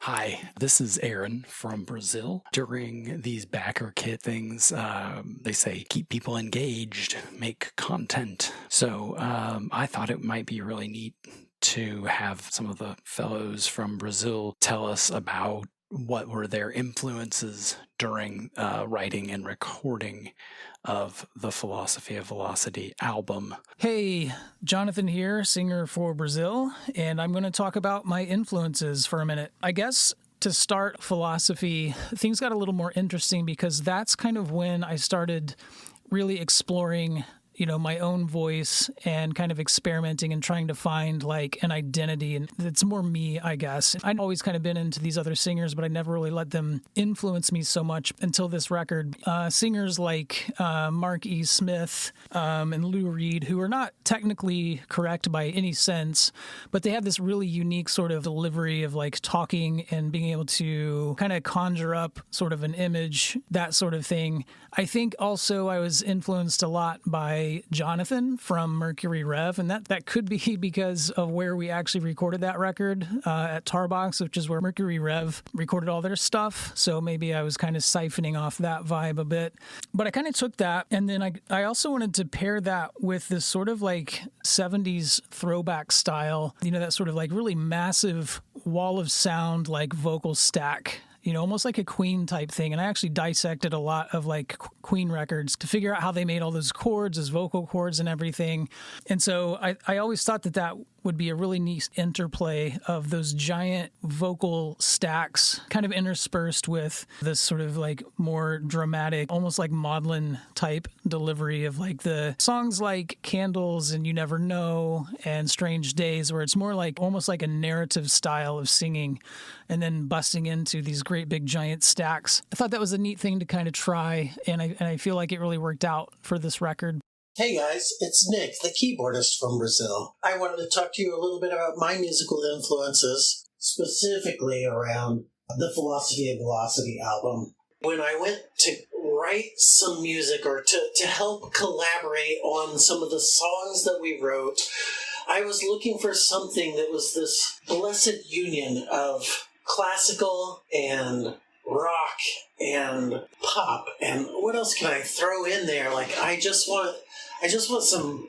Hi, this is Aaron from Brazil. During these backer kit things, they say keep people engaged, make content. So I thought it might be really neat to have some of the fellows from Brazil tell us about what were their influences during writing and recording of the Philosophy of Velocity album. Hey, Jonathan here, singer for Brazil, and I'm going to talk about my influences for a minute. I guess to start Philosophy, things got a little more interesting because that's kind of when I started really exploring my own voice and kind of experimenting and trying to find like an identity. And it's more me, I guess. I'd always kind of been into these other singers, but I never really let them influence me so much until this record. Singers like Mark E. Smith and Lou Reed, who are not technically correct by any sense, but they have this really unique sort of delivery of like talking and being able to kind of conjure up sort of an image, that sort of thing. I think also I was influenced a lot by Jonathan from Mercury Rev, and that could be because of where we actually recorded that record at Tarbox, which is where Mercury Rev recorded all their stuff. So maybe I was kind of siphoning off that vibe a bit. But I kind of took that, and then I also wanted to pair that with this sort of like 70s throwback style, that sort of like really massive wall of sound, like vocal stack. Almost like a Queen type thing. And I actually dissected a lot of like Queen records to figure out how they made all those chords, those vocal chords and everything. And so I always thought that would be a really neat interplay of those giant vocal stacks kind of interspersed with this sort of like more dramatic, almost like maudlin type delivery of like the songs like Candles and You Never Know and Strange Days, where it's more like almost like a narrative style of singing and then busting into these great big giant stacks. I thought that was a neat thing to kind of try, and I feel like it really worked out for this record. Hey guys, it's Nick, the keyboardist from Brazil. I wanted to talk to you a little bit about my musical influences, specifically around the Philosophy of Velocity album. When I went to write some music or to help collaborate on some of the songs that we wrote, I was looking for something that was this blessed union of classical and rock and pop, and what else can I throw in there? Like I just want some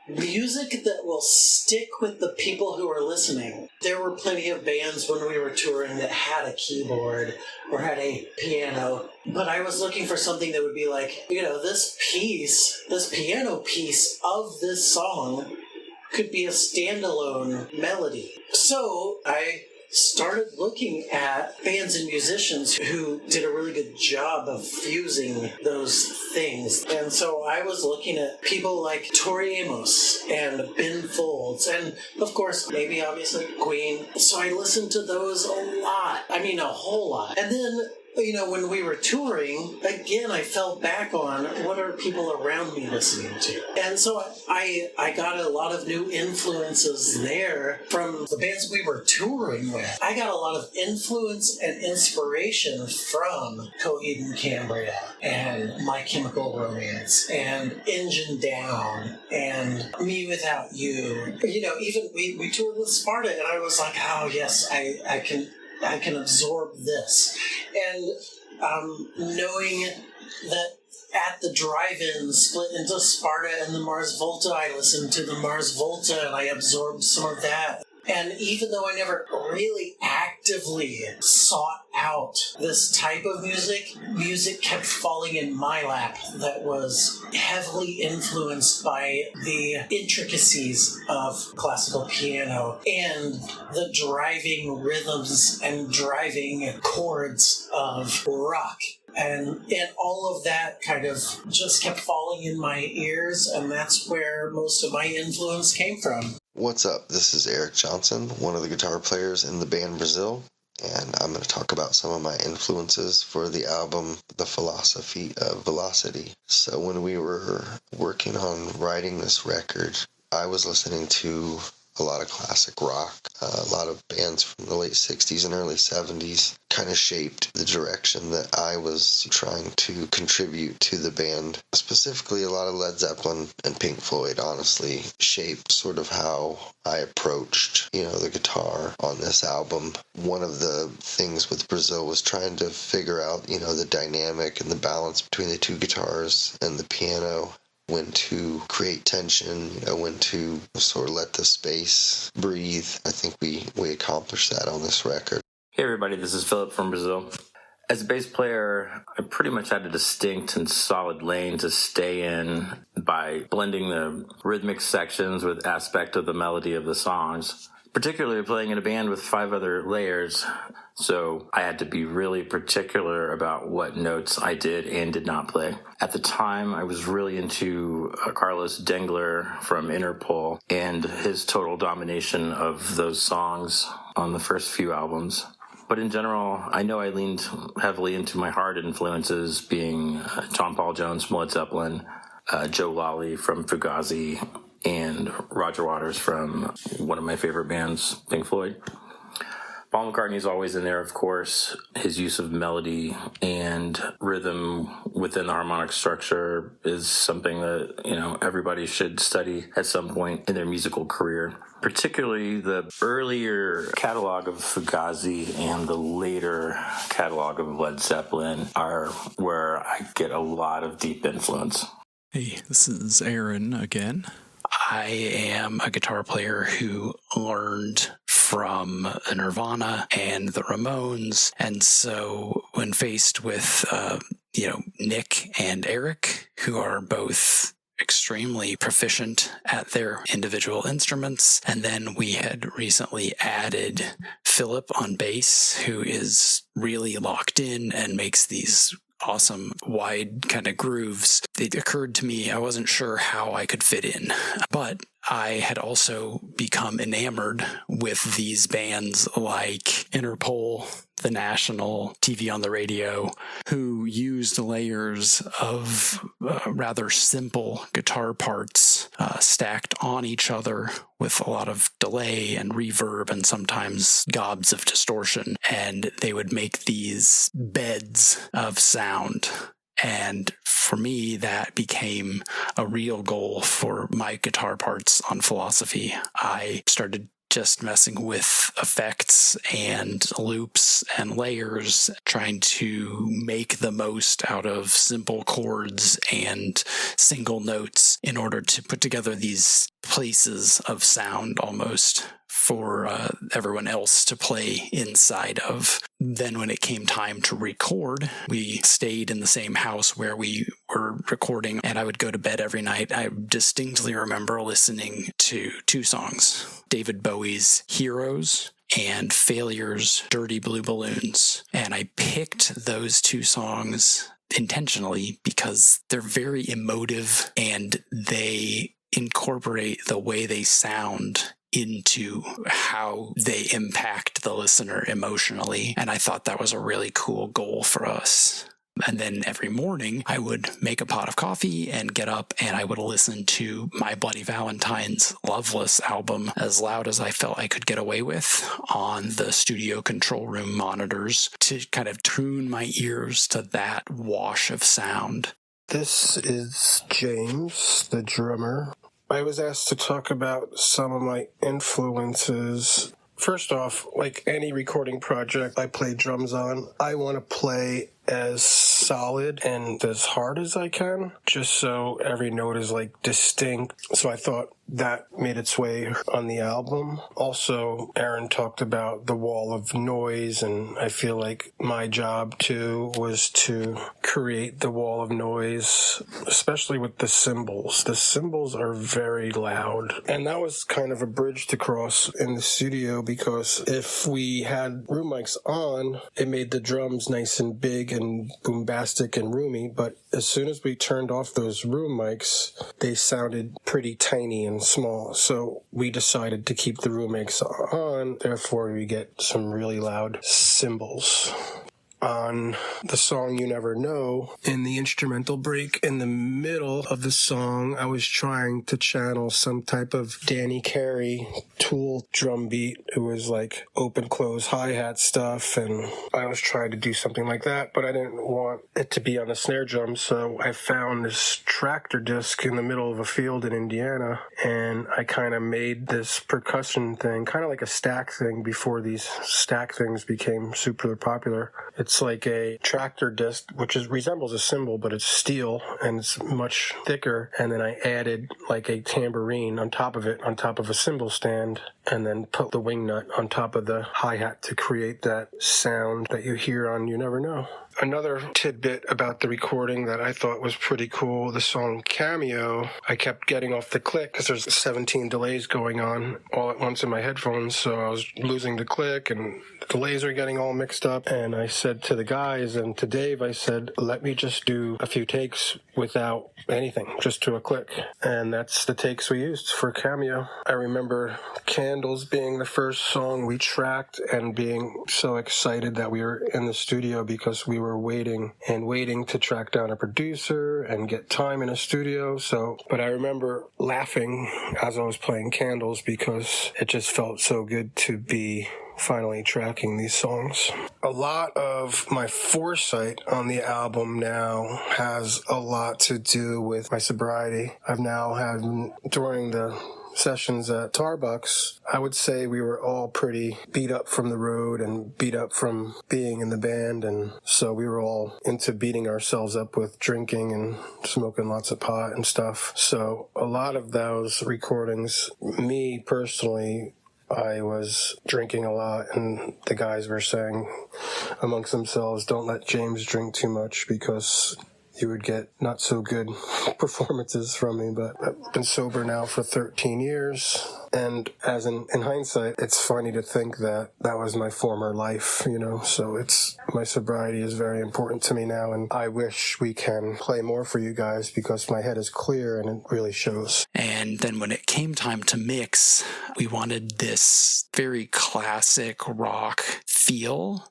music that will stick with the people who are listening. There were plenty of bands when we were touring that had a keyboard or had a piano, but I was looking for something that would be like, this piano piece of this song could be a standalone melody. So I started looking at bands and musicians who did a really good job of fusing those things. And so I was looking at people like Tori Amos and Ben Folds, and of course, obviously Queen. So I listened to those a lot. A whole lot. And then when we were touring, again, I fell back on what are people around me listening to. And so I got a lot of new influences there from the bands we were touring with. I got a lot of influence and inspiration from Coheed and Cambria and My Chemical Romance and Engine Down and Me Without You. Even we toured with Sparta, and I was like, oh yes, I can absorb this. And knowing that at the drive-in split into Sparta and the Mars Volta, I listened to the Mars Volta and I absorbed some of that. And even though I never really actively sought out this type of music kept falling in my lap that was heavily influenced by the intricacies of classical piano and the driving rhythms and driving chords of rock. And all of that kind of just kept falling in my ears, and that's where most of my influence came from. What's up? This is Eric Johnson, one of the guitar players in the band Brazil, and I'm going to talk about some of my influences for the album The Philosophy of Velocity. So when we were working on writing this record, I was listening to a lot of classic rock, a lot of bands from the late 60s and early 70s kind of shaped the direction that I was trying to contribute to the band. Specifically, a lot of Led Zeppelin and Pink Floyd, honestly, shaped sort of how I approached, the guitar on this album. One of the things with Brazil was trying to figure out, the dynamic and the balance between the two guitars and the piano, when to create tension, when to sort of let the space breathe. I think we accomplished that on this record. Hey everybody, this is Philip from Brazil. As a bass player, I pretty much had a distinct and solid lane to stay in by blending the rhythmic sections with aspect of the melody of the songs, particularly playing in a band with 5 other layers. So I had to be really particular about what notes I did and did not play. At the time, I was really into Carlos Dengler from Interpol and his total domination of those songs on the first few albums. But in general, I know I leaned heavily into my hard influences, being John Paul Jones from Led Zeppelin, Joe Lally from Fugazi, and Roger Waters from one of my favorite bands, Pink Floyd. Paul McCartney's always in there, of course. His use of melody and rhythm within the harmonic structure is something that, everybody should study at some point in their musical career. Particularly the earlier catalog of Fugazi and the later catalog of Led Zeppelin are where I get a lot of deep influence. Hey, this is Aaron again. I am a guitar player who learned from Nirvana and the Ramones, and so when faced with, Nick and Eric, who are both extremely proficient at their individual instruments, and then we had recently added Philip on bass, who is really locked in and makes these awesome wide kind of grooves. It occurred to me I wasn't sure how I could fit in, but I had also become enamored with these bands like Interpol, The National, TV on the Radio, who used layers of rather simple guitar parts stacked on each other with a lot of delay and reverb and sometimes gobs of distortion. And they would make these beds of sound. And for me, that became a real goal for my guitar parts on Philosophy. I started just messing with effects and loops and layers, trying to make the most out of simple chords and single notes in order to put together these places of sound almost for everyone else to play inside of. Then when it came time to record, we stayed in the same house where we were recording, and I would go to bed every night. I distinctly remember listening to 2 songs, David Bowie's Heroes and Failure's Dirty Blue Balloons. And I picked those 2 songs intentionally because they're very emotive and they incorporate the way they sound into how they impact the listener emotionally. And I thought that was a really cool goal for us. And then every morning I would make a pot of coffee and get up and I would listen to My Bloody Valentine's Loveless album as loud as I felt I could get away with on the studio control room monitors to kind of tune my ears to that wash of sound. This is James, the drummer. I was asked to talk about some of my influences. First off, like any recording project I play drums on, I want to play as solid and as hard as I can, just so every note is distinct. So I thought that made its way on the album. Also, Aaron talked about the wall of noise, and I feel like my job too was to create the wall of noise, especially with the cymbals. The cymbals are very loud, and that was kind of a bridge to cross in the studio, because if we had room mics on, it made the drums nice and big and bombastic and roomy, but as soon as we turned off those room mics, they sounded pretty tiny and small. So we decided to keep the room mics on, therefore we get some really loud cymbals. on the song You Never Know. In the instrumental break in the middle of the song, I was trying to channel some type of Danny Carey Tool drum beat. It was like open close hi-hat stuff, and I was trying to do something like that, but I didn't want it to be on a snare drum, so I found this tractor disc in the middle of a field in Indiana, and I kind of made this percussion thing, kind of like a stack thing before these stack things became super popular. It's like a tractor disc, which resembles a cymbal, but it's steel and it's much thicker. And then I added like a tambourine on top of it, on top of a cymbal stand, and then put the wing nut on top of the hi-hat to create that sound that you hear on You Never Know. Another tidbit about the recording that I thought was pretty cool, the song Cameo, I kept getting off the click because there's 17 delays going on all at once in my headphones, so I was losing the click and the delays are getting all mixed up. And I said to the guys and to Dave, I said, let me just do a few takes without anything, just to a click. And that's the takes we used for Cameo. I remember Candles being the first song we tracked and being so excited that we were in the studio because we were waiting to track down a producer and get time in a studio. But I remember laughing as I was playing Candles because it just felt so good to be finally tracking these songs. A lot of my foresight on the album now has a lot to do with my sobriety. I've now had, during the sessions at Tarbucks, I would say we were all pretty beat up from the road and beat up from being in the band, and so we were all into beating ourselves up with drinking and smoking lots of pot and stuff. So a lot of those recordings, me personally, I was drinking a lot, and the guys were saying amongst themselves, don't let James drink too much because you would get not so good performances from me. But I've been sober now for 13 years. And as in hindsight, it's funny to think that that was my former life, you know, so my sobriety is very important to me now. And I wish we can play more for you guys because my head is clear and it really shows. And then when it came time to mix, we wanted this very classic rock feel.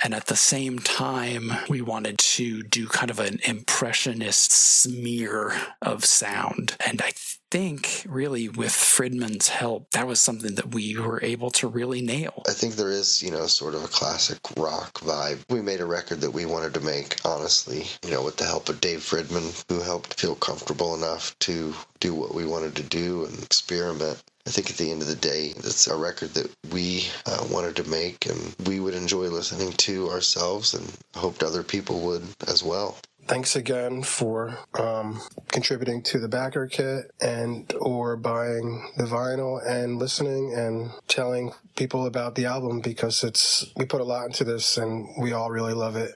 And at the same time, we wanted to do kind of an impressionist smear of sound. And I think really with Fridman's help, that was something that we were able to really nail. I think there is, sort of a classic rock vibe. We made a record that we wanted to make, honestly, with the help of Dave Fridman, who helped feel comfortable enough to do what we wanted to do and experiment. I think at the end of the day, it's a record that we wanted to make and we would enjoy listening to ourselves and hoped other people would as well. Thanks again for contributing to the backer kit and or buying the vinyl and listening and telling people about the album because we put a lot into this and we all really love it.